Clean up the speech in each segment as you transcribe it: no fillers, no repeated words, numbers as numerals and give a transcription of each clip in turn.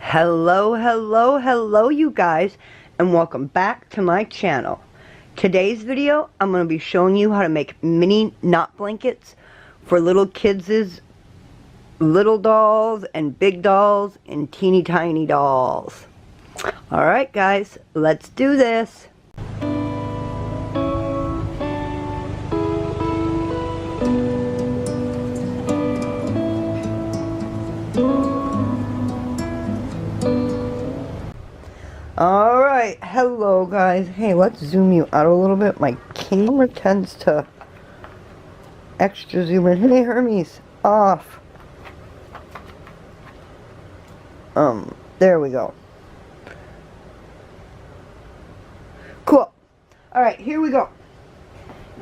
Hello, hello, hello you guys, and welcome back to my channel. Today's video, I'm going to be showing you how to make mini knot blankets for little kids' little dolls and big dolls and teeny tiny dolls. Alright guys, let's do this. Alright, hello guys. Hey, let's zoom you out a little bit. My camera tends to extra zoom in. Hey Hermes, off. There we go. Cool. Alright, here we go.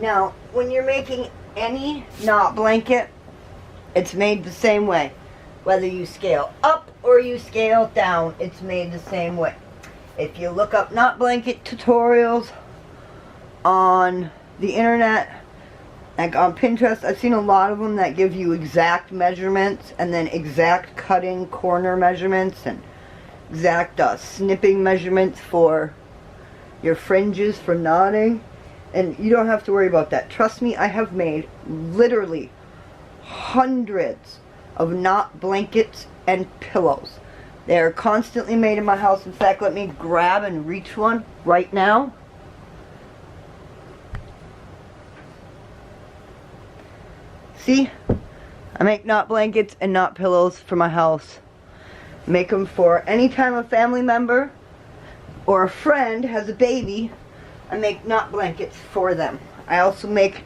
Now, when you're making any knot blanket, it's made the same way. Whether you scale up or you scale down, it's made the same way. If you look up knot blanket tutorials on the internet, like on Pinterest, I've seen a lot of them that give you exact measurements and then exact cutting corner measurements and exact snipping measurements for your fringes for knotting. And you don't have to worry about that. Trust me, I have made literally hundreds of knot blankets and pillows. They're constantly made in my house. In fact, let me grab and reach one right now. See? I make knot blankets and knot pillows for my house. Make them for any time a family member or a friend has a baby. I make knot blankets for them. I also make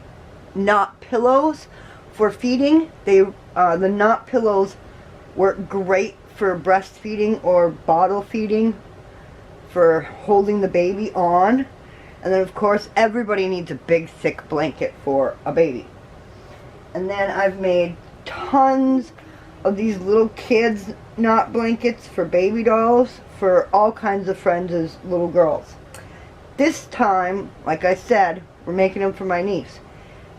knot pillows for feeding. The knot pillows work great for breastfeeding or bottle feeding, for holding the baby on. And then of course everybody needs a big thick blanket for a baby. And then I've made tons of these little kids knot blankets for baby dolls, for all kinds of friends as little girls. This time, like I said, we're making them for my niece.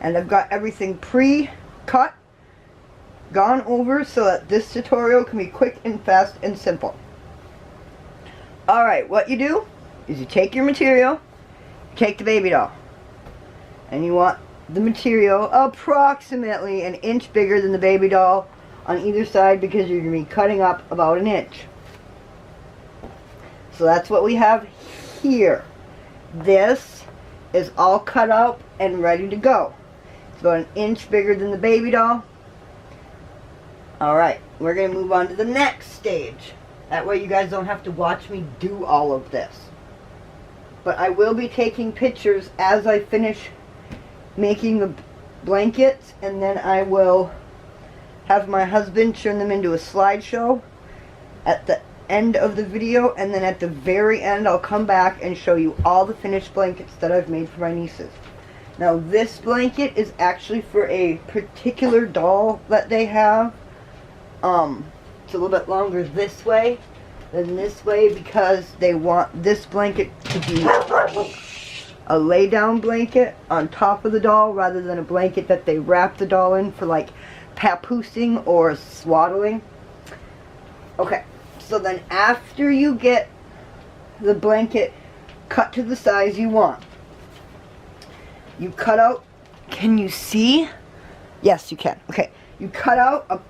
And I've got everything pre-cut, gone over, so that this tutorial can be quick and fast and simple. Alright, what you do is you take your material, take the baby doll, and you want the material approximately an inch bigger than the baby doll on either side, because you're going to be cutting up about an inch. So that's what we have here. This is all cut out and ready to go. It's about an inch bigger than the baby doll. Alright, we're going to move on to the next stage. That way you guys don't have to watch me do all of this. But I will be taking pictures as I finish making the blankets, and then I will have my husband turn them into a slideshow at the end of the video, and then at the very end I'll come back and show you all the finished blankets that I've made for my nieces. Now this blanket is actually for a particular doll that they have. It's a little bit longer this way than this way, because they want this blanket to be a lay down blanket on top of the doll, rather than a blanket that they wrap the doll in for like papoosing or swaddling. Okay, so then after you get the blanket cut to the size you want, you cut out, can you see? Yes, you can. Okay, you cut out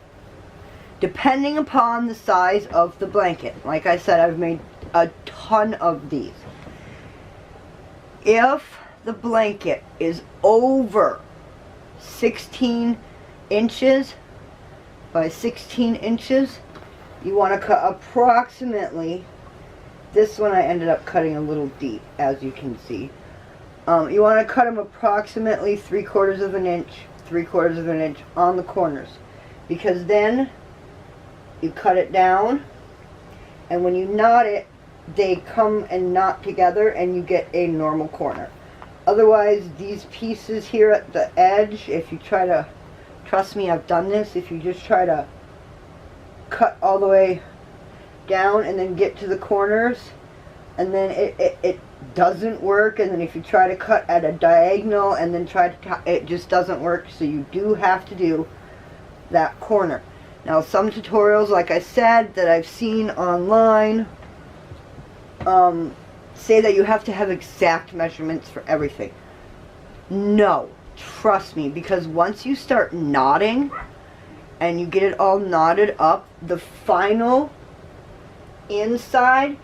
depending upon the size of the blanket. Like I said, I've made a ton of these. If the blanket is over 16 inches by 16 inches, you want to cut approximately, this one I ended up cutting a little deep, as you can see. You want to cut them approximately 3/4 of an inch, 3/4 of an inch on the corners, because then you cut it down, and when you knot it, they come and knot together and you get a normal corner. Otherwise, these pieces here at the edge, if you try to, trust me, I've done this, if you just try to cut all the way down and then get to the corners, and then it doesn't work, and then if you try to cut at a diagonal and then try to it just doesn't work. So you do have to do that corner. Now some tutorials, like I said, that I've seen online, say that you have to have exact measurements for everything. No, trust me, because once you start knotting and you get it all knotted up, the final inside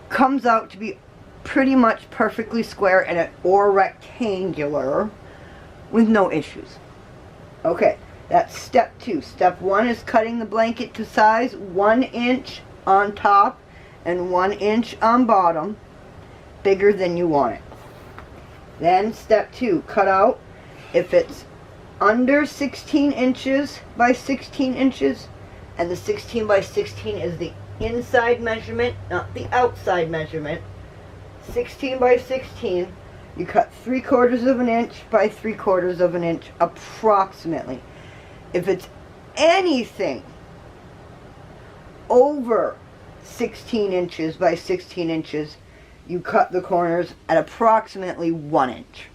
comes out to be pretty much perfectly square and or rectangular with no issues. Okay, that's step 2. Step 1 is cutting the blanket to size 1 inch on top and 1 inch on bottom, bigger than you want it. Then step 2, cut out if it's under 16 inches by 16 inches, and the 16 by 16 is the inside measurement, not the outside measurement. 16 by 16, you cut 3/4 of an inch by 3/4 of an inch approximately. If it's anything over 16 inches by 16 inches, you cut the corners at approximately 1 inch.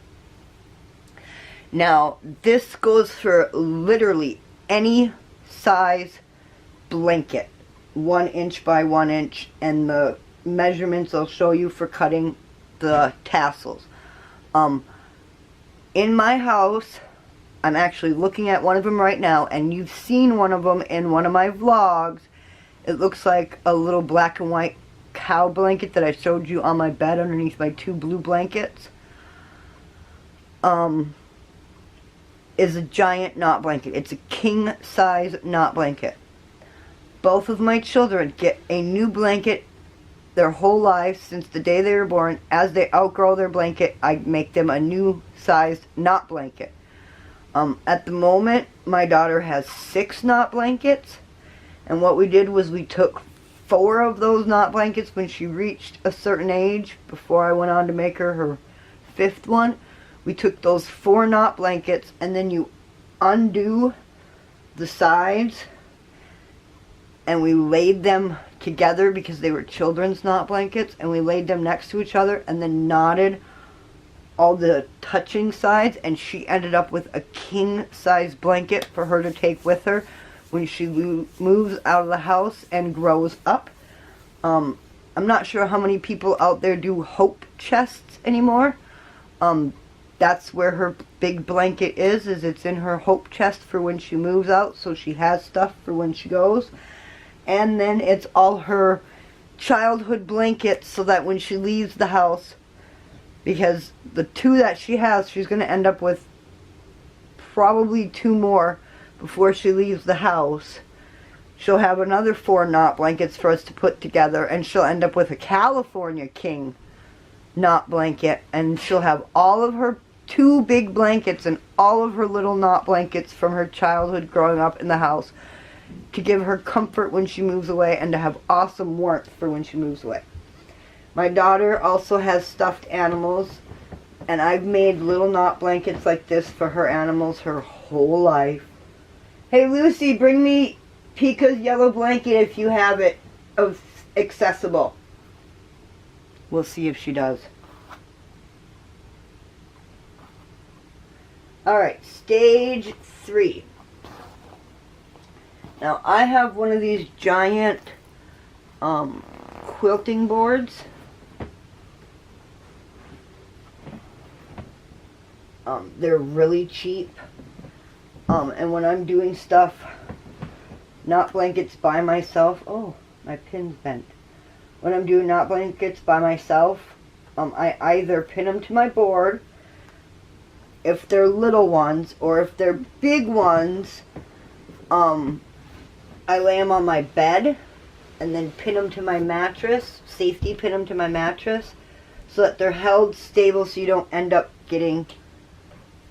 Now, this goes for literally any size blanket, 1 inch by 1 inch, and the measurements I'll show you for cutting the tassels. In my house, I'm actually looking at one of them right now, and you've seen one of them in one of my vlogs. It looks like a little black and white cow blanket that I showed you on my bed underneath my 2 blue blankets. Is a giant knot blanket. It's a king size knot blanket. Both of my children get a new blanket their whole lives since the day they were born. As they outgrow their blanket, I make them a new sized knot blanket. At the moment, my daughter has 6 knot blankets, and what we did was we took 4 of those knot blankets when she reached a certain age, before I went on to make her 5th one. We took those 4 knot blankets, and then you undo the sides, and we laid them together because they were children's knot blankets, and we laid them next to each other and then knotted all the touching sides, and she ended up with a king size blanket for her to take with her when she moves out of the house and grows up. I'm not sure how many people out there do hope chests anymore. That's where her big blanket is it's in her hope chest for when she moves out, so she has stuff for when she goes. And then it's all her childhood blankets so that when she leaves the house, because the 2 that she has, she's going to end up with probably 2 more before she leaves the house. She'll have another 4 knot blankets for us to put together, and she'll end up with a California king knot blanket, and she'll have all of her 2 big blankets and all of her little knot blankets from her childhood growing up in the house to give her comfort when she moves away and to have awesome warmth for when she moves away. My daughter also has stuffed animals, and I've made little knot blankets like this for her animals her whole life. Hey Lucy, bring me Pika's yellow blanket if you have it accessible. We'll see if she does. Alright, stage 3. Now I have one of these giant quilting boards. They're really cheap. And when I'm doing stuff, knot blankets by myself, oh, my pin's bent. When I'm doing knot blankets by myself, I either pin them to my board, if they're little ones, or if they're big ones, I lay them on my bed and then pin them to my mattress, safety pin them to my mattress, so that they're held stable so you don't end up getting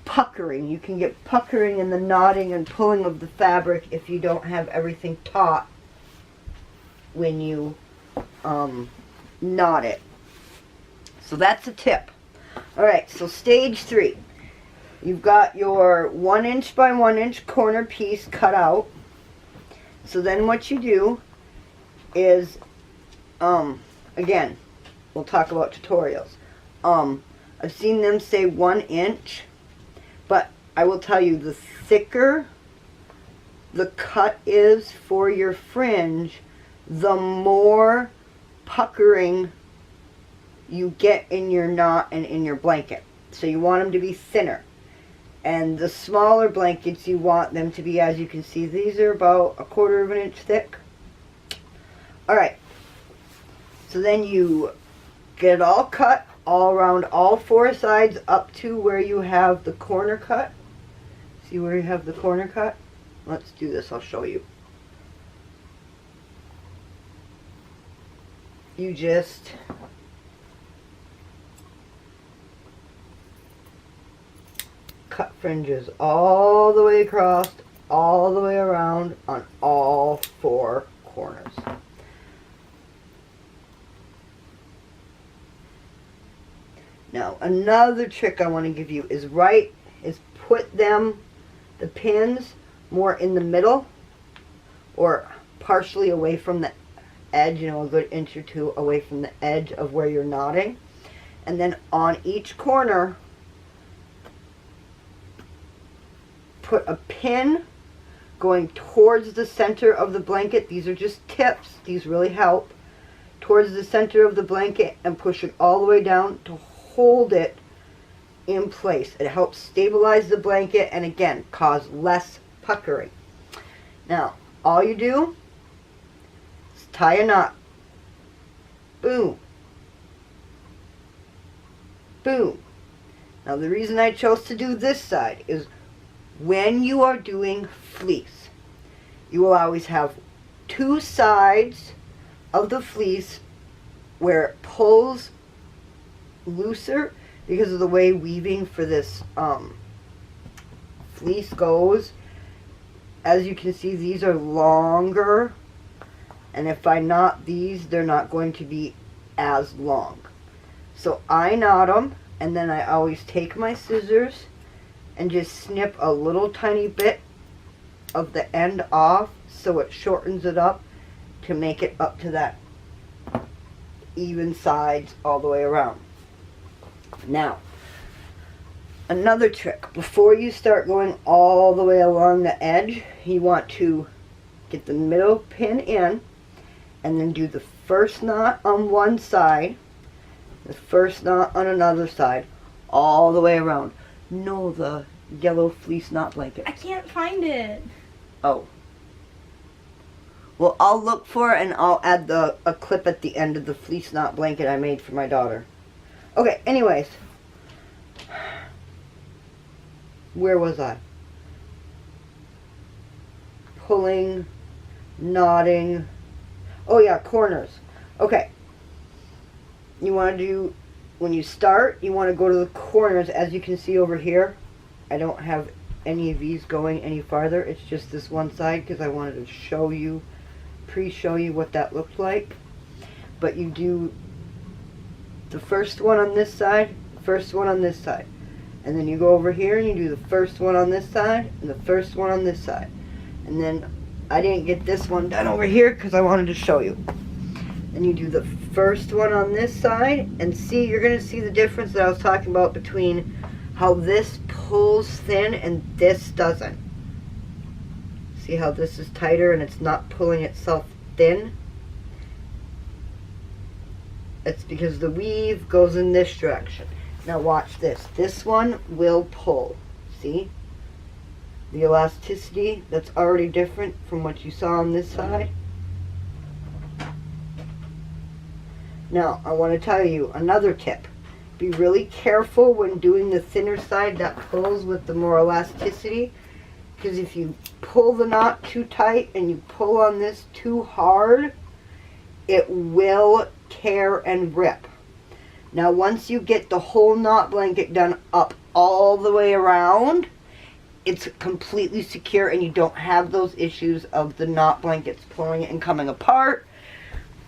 puckering. You can get puckering in the knotting and pulling of the fabric if you don't have everything taut when you knot it. So that's a tip. Alright, so stage 3. You've got your 1 inch by 1 inch corner piece cut out. So then what you do is, again, we'll talk about tutorials. I've seen them say 1 inch, but I will tell you, the thicker the cut is for your fringe, the more puckering you get in your knot and in your blanket. So you want them to be thinner. And the smaller blankets, you want them to be, as you can see, these are about 1/4 of an inch thick. Alright, so then you get it all cut all around all 4 sides up to where you have the corner cut. See where you have the corner cut? Let's do this, I'll show you. You just cut fringes all the way across, all the way around on all 4 corners. Now, another trick I want to give you is put the pins more in the middle or partially away from the edge, you know, a good inch or 2 away from the edge of where you're knotting. And then on each corner, put a pin going towards the center of the blanket. These are just tips. These really help. Towards the center of the blanket and push it all the way down to hold it in place. It helps stabilize the blanket and again cause less puckering. Now all you do is tie a knot. Boom. Boom. Now the reason I chose to do this side is when you are doing fleece, you will always have 2 sides of the fleece where it pulls looser because of the way weaving for this fleece goes. As you can see, these are longer, and if I knot these, they're not going to be as long. So I knot them, and then I always take my scissors and just snip a little tiny bit of the end off so it shortens it up to make it up to that even sides all the way around. Now, another trick, before you start going all the way along the edge, you want to get the middle pin in and then do the first knot on one side, the first knot on another side, all the way around. No, the yellow fleece knot blanket. I can't find it. Oh. Well, I'll look for it and I'll add a clip at the end of the fleece knot blanket I made for my daughter. Okay, anyways. Where was I? Pulling, knotting. Oh yeah, corners. Okay. You want to do, when you start, you want to go to the corners. As you can see over here, I don't have any of these going any farther. It's just this one side because I wanted to show you, pre-show you what that looked like. But you do the first one on this side, first one on this side. And then you go over here and you do the first one on this side and the first one on this side. And then I didn't get this one done over here because I wanted to show you. And you do the first one on this side, and see, you're going to see the difference that I was talking about between how this pulls thin and this doesn't. See how this is tighter and it's not pulling itself thin? It's because the weave goes in this direction. Now watch this. This one will pull. See? The elasticity, that's already different from what you saw on this side. Now, I want to tell you another tip. Be really careful when doing the thinner side that pulls with the more elasticity, because if you pull the knot too tight and you pull on this too hard, it will tear and rip. Now, once you get the whole knot blanket done up all the way around, it's completely secure and you don't have those issues of the knot blankets pulling it and coming apart.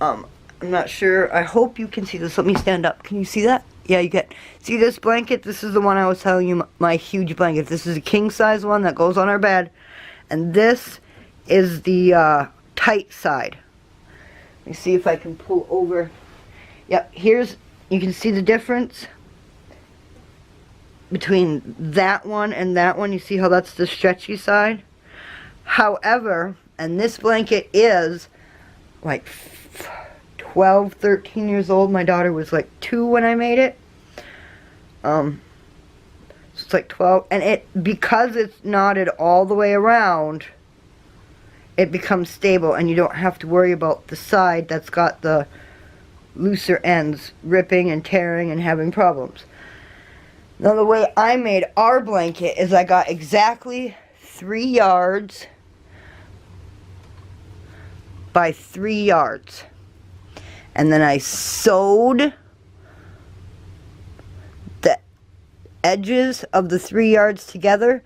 I'm not sure. I hope you can see this. Let me stand up. Can you see that? Yeah, you can. See this blanket? This is the one I was telling you, my huge blanket. This is a king size one that goes on our bed. And this is the tight side. Let me see if I can pull over. Yep, here's, you can see the difference between that one and that one. You see how that's the stretchy side? However, and this blanket is like 12, 13 years old. My daughter was like 2 when I made it. So it's like 12, and because it's knotted all the way around, it becomes stable, and you don't have to worry about the side that's got the looser ends ripping and tearing and having problems. Now the way I made our blanket is I got exactly 3 yards by 3 yards, and then I sewed the edges of the 3 yards together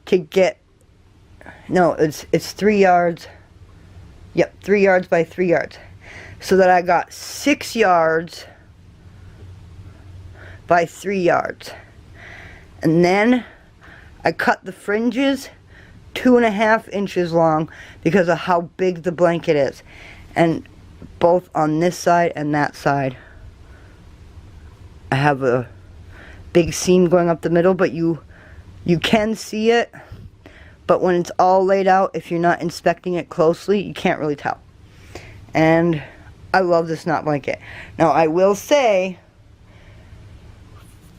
to get, no, it's 3 yards, yep, 3 yards by 3 yards, so that I got 6 yards by 3 yards. And then I cut the fringes 2.5 inches long because of how big the blanket is, and both on this side and that side I have a big seam going up the middle, but you can see it, but when it's all laid out, if you're not inspecting it closely, you can't really tell. And I love this knot blanket. Now I will say,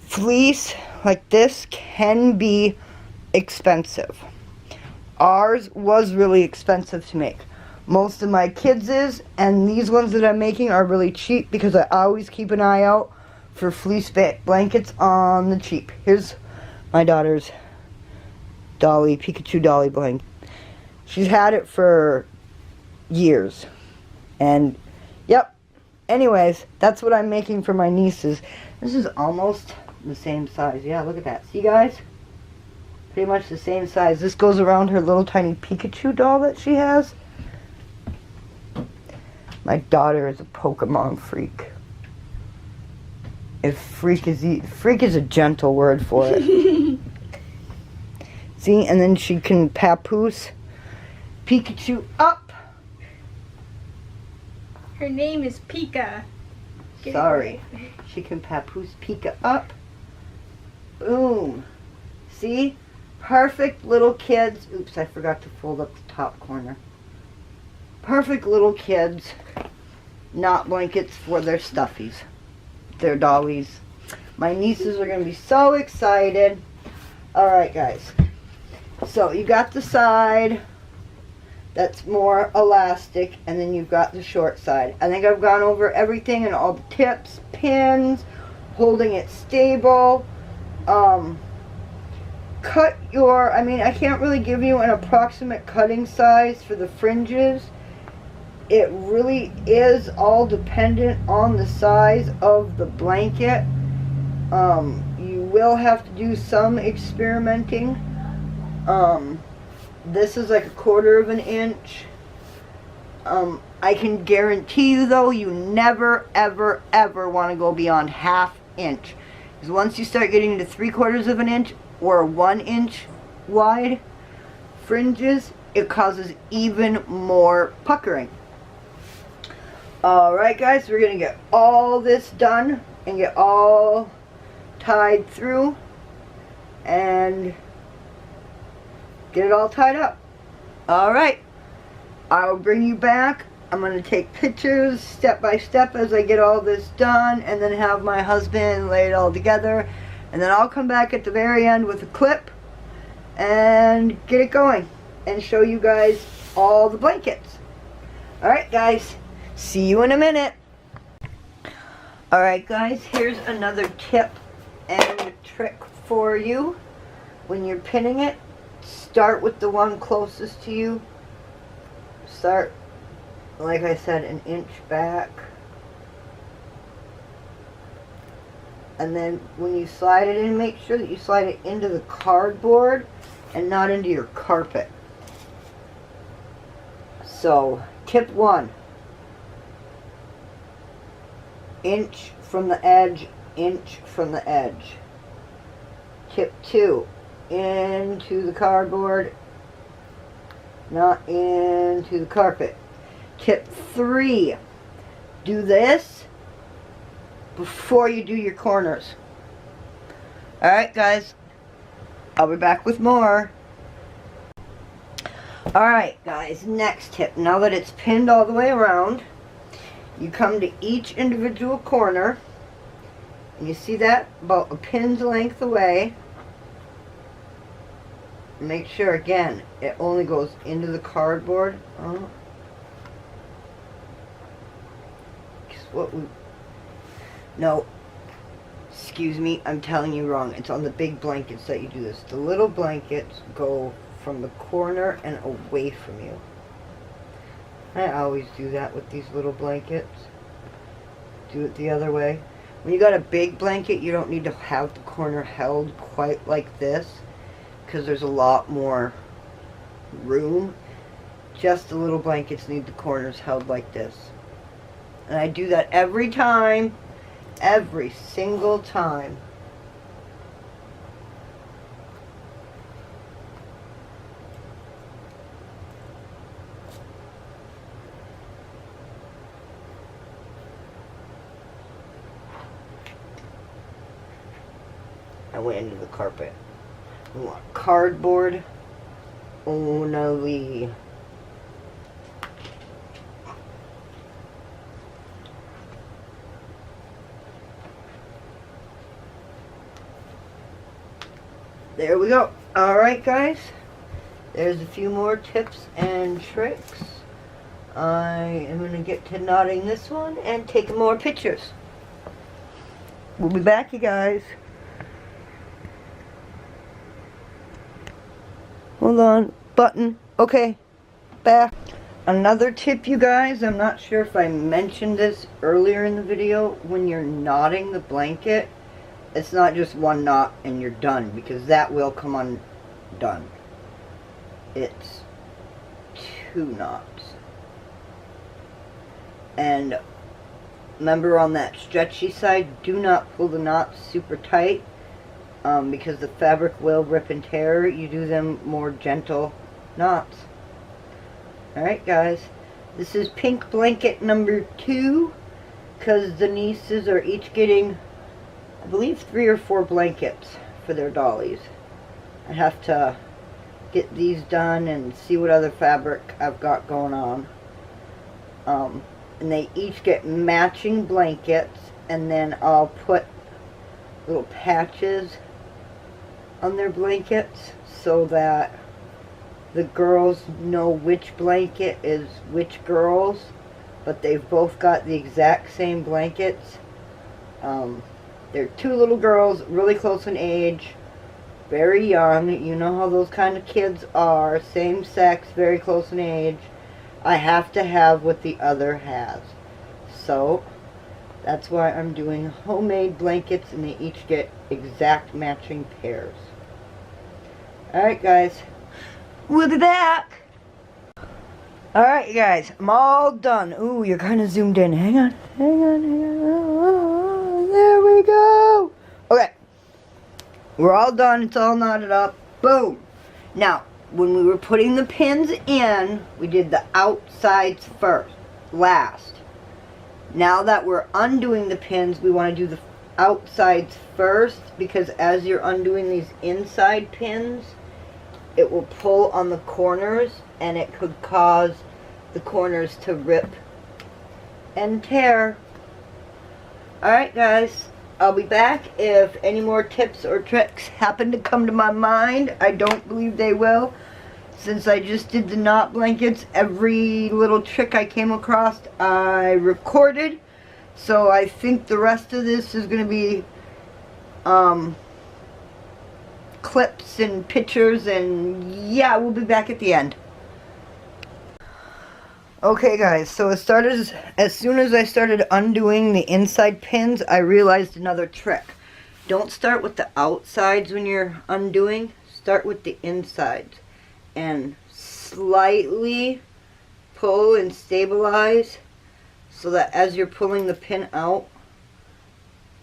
fleece like this can be expensive. Ours was really expensive to make. Most of my kids' and these ones that I'm making are really cheap because I always keep an eye out for fleece blankets on the cheap. Here's my daughter's dolly, Pikachu dolly blanket. She's had it for years. And yep. Anyways, that's what I'm making for my nieces. This is almost the same size. Yeah, look at that. See, guys? Pretty much the same size. This goes around her little tiny Pikachu doll that she has. My daughter is a Pokemon freak. If freak is a gentle word for it. See, and then she can papoose Pikachu up. Her name is Pika. Sorry. She can papoose Pika up. Boom. See? Perfect little kids. Oops, I forgot to fold up the top corner. Perfect little kids. Knot blankets for their stuffies. Their dollies. My nieces are going to be so excited. Alright, guys. So, you got the side that's more elastic, and then you've got the short side. I think I've gone over everything and all the tips, pins, holding it stable. Cut your, I can't really give you an approximate cutting size for the fringes. It really is all dependent on the size of the blanket. You will have to do some experimenting. This is like 1/4 of an inch. I can guarantee you though, you never ever ever want to go beyond 1/2 inch. Because once you start getting to 3/4 of an inch or 1 inch wide fringes, it causes even more puckering. Alright guys, we're going to get all this done and get all tied through and get it all tied up. Alright, I'll bring you back. I'm going to take pictures step by step as I get all this done, and then have my husband lay it all together, and then I'll come back at the very end with a clip and get it going and show you guys all the blankets. Alright guys, see you in a minute. Alright guys, here's another tip and trick for you. When you're pinning it, start with the one closest to you. Start, like I said, 1 inch back. And then when you slide it in, make sure that you slide it into the cardboard and not into your carpet. So, tip 1. Inch from the edge, inch from the edge. Tip 2. Into the cardboard, not into the carpet. Tip 3. Do this before you do your corners. Alright guys, I'll be back with more. Alright guys, next tip. Now that it's pinned all the way around, you come to each individual corner, and you see that about a pin's length away. Make sure again it only goes into the cardboard. No, excuse me, I'm telling you wrong. It's on the big blankets that you do this. The little blankets go from the corner and away from you. I always do that with these little blankets. Do it the other way. When you got a big blanket, you don't need to have the corner held quite like this, because there's a lot more room. Just the little blankets need the corners held like this. And I do that every time. Every single time. I went into the carpet. We want cardboard only. There we go. Alright guys, there's a few more tips and tricks. I am going to get to knotting this one and taking more pictures. We'll be back, you guys. Hold on. Button. Okay. Back. Another tip, you guys. I'm not sure if I mentioned this earlier in the video. When you're knotting the blanket, it's not just one knot and you're done, because that will come undone. It's 2 knots. And remember, on that stretchy side, do not pull the knots super tight. Because the fabric will rip and tear. You do them more gentle knots. Alright guys, this is pink blanket number 2, because the nieces are each getting, I believe, 3 or 4 blankets for their dollies. I have to get these done and see what other fabric I've got going on. And they each get matching blankets, and then I'll put little patches on their blankets so that the girls know which blanket is which girl's, but they've both got the exact same blankets. They're 2 little girls, really close in age, very young. You know how those kind of kids are, same sex, very close in age. I have to have what the other has. So that's why I'm doing homemade blankets, and they each get exact matching pairs. Alright guys, we'll be back. Alright guys, I'm all done. Ooh, you're kind of zoomed in. Hang on. Oh, there we go. Okay, we're all done. It's all knotted up. Boom. Now, when we were putting the pins in, we did the outsides last. Now that we're undoing the pins, we want to do the outsides first, because as you're undoing these inside pins, it will pull on the corners, and it could cause the corners to rip and tear. Alright guys, I'll be back if any more tips or tricks happen to come to my mind. I don't believe they will, since I just did the knot blankets. Every little trick I came across I recorded, so I think the rest of this is going to be clips and pictures, and yeah, we'll be back at the end. Okay guys, so as soon as I started undoing the inside pins, I realized another trick. Don't start with the outsides when you're undoing. Start with the insides and slightly pull and stabilize, so that as you're pulling the pin out,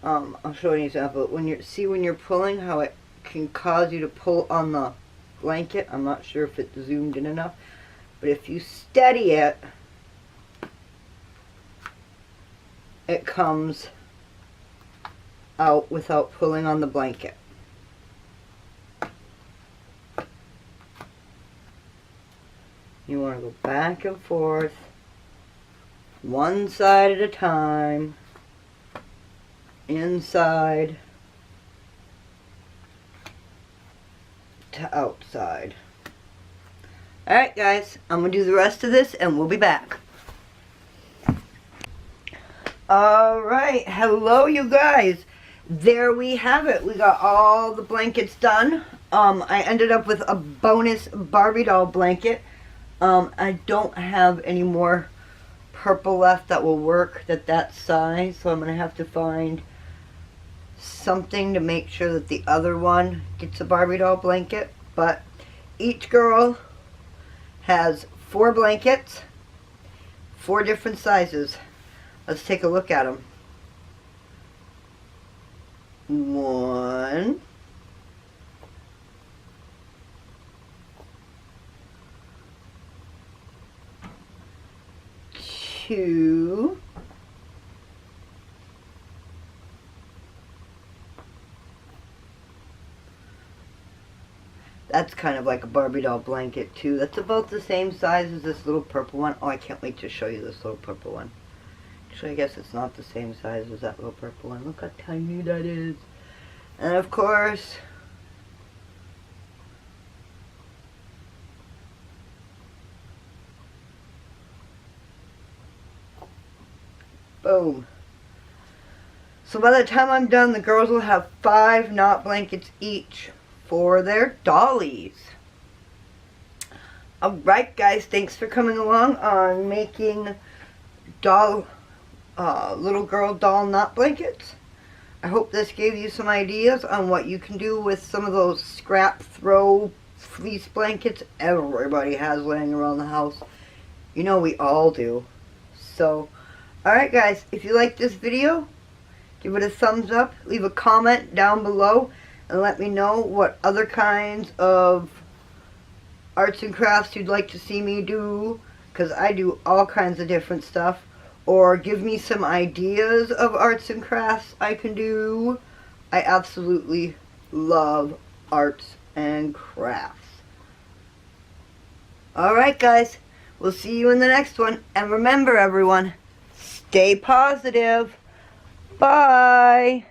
I'll show you an example. When you're pulling, how it can cause you to pull on the blanket. I'm not sure if it's zoomed in enough, but if you steady it, it comes out without pulling on the blanket. go back and forth, one side at a time, inside to outside. Alright guys, I'm going to do the rest of this and we'll be back. Alright, hello you guys. There we have it. We got all the blankets done. I ended up with a bonus Barbie doll blanket. I don't have any more purple left that will work that size, so I'm going to have to find something to make sure that the other one gets a Barbie doll blanket. But each girl has 4 blankets, 4 different sizes. Let's take a look at them. 1, 2, 3. That's kind of like a Barbie doll blanket too. That's about the same size as this little purple one. Oh, I can't wait to show you this little purple one. Actually, I guess it's not the same size as that little purple one. Look how tiny that is. And of course, boom. So by the time I'm done, the girls will have 5 knot blankets each for their dollies. Alright guys, thanks for coming along on making little girl doll knot blankets. I hope this gave you some ideas on what you can do with some of those scrap throw fleece blankets everybody has laying around the house. You know we all do. So, alright guys, if you like this video, give it a thumbs up, leave a comment down below, and let me know what other kinds of arts and crafts you'd like to see me do, because I do all kinds of different stuff. Or give me some ideas of arts and crafts I can do. I absolutely love arts and crafts. Alright guys, we'll see you in the next one. And remember everyone, stay positive. Bye.